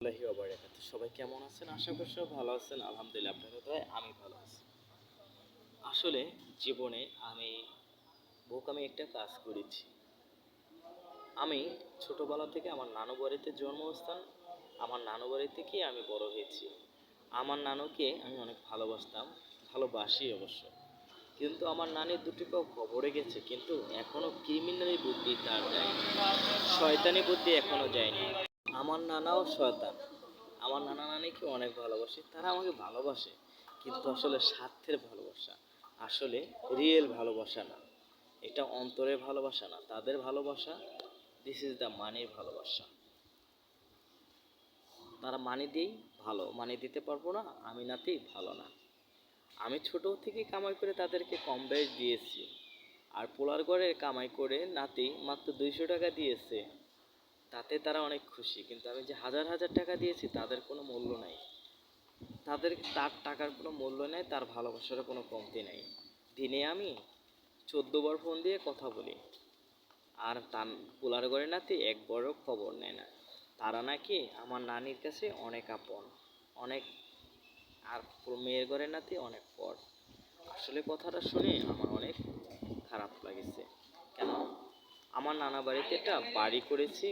আল্লাহি ওয়া বারাকাতুহু। সবাই কেমন আছেন? আশা করি সবাই ভালো আছেন। আলহামদুলিল্লাহ, আপনাদের দয়ায় আমি ভালো আছি। আসলে জীবনে আমি বোকামি একটা কাজ করেছি। আমি ছোটবেলা থেকে আমার নানু বাড়িতে জন্মস্থান, আমার নানু বাড়ি থেকেই আমি বড় হয়েছি। আমার নানুকে আমি অনেক ভালোবাসতাম, ভালোবাসি অবশ্য। কিন্তু আমার নানির দুটি পাও কবরে গেছে, কিন্তু এখনো ক্রিমিনালি বুদ্ধি তার যায়নি, শয়তানি বুদ্ধি এখনো যায়নি। আমার নানাও শয়তান। আমার নানা নানিকে অনেক ভালোবাসি, তারা আমাকে ভালোবাসে, কিন্তু আসলে স্বার্থের ভালোবাসা, আসলে রিয়েল ভালোবাসা না। এটা অন্তরের ভালোবাসা না, তাদের ভালোবাসা দিস ইজ দ্য মানির ভালোবাসা। তারা মানি দিয়েই ভালো, মানি দিতে পারবো না, আমি নাতেই ভালো না। আমি ছোট থেকে কামাই করে তাদেরকে কম বেশ দিয়েছি, আর পোলার ঘরে কামাই করে নাতি মাত্র 200 টাকা দিয়েছে, তাতে তারা অনেক খুশি। কিন্তু আমি যে হাজার হাজার টাকা দিয়েছি তাদের কোনো মূল্য নাই, তার টাকার কোনো মূল্য নেই, তার ভালোবাসার কোনো কমতি নেই। দিনে আমি 14 বার ফোন দিয়ে কথা বলি, আর তার পোলার ঘরে নাতি একবারও খবর নেয় না। তারা নাকি আমার নানির কাছে অনেক আপন, অনেক, আর মেয়ের ঘরে নাতি অনেক পর। আসলে কথাটা শুনে আমার অনেক খারাপ লাগেছে। কেন? আমার নানা বাড়িতে একটা বাড়ি করেছি,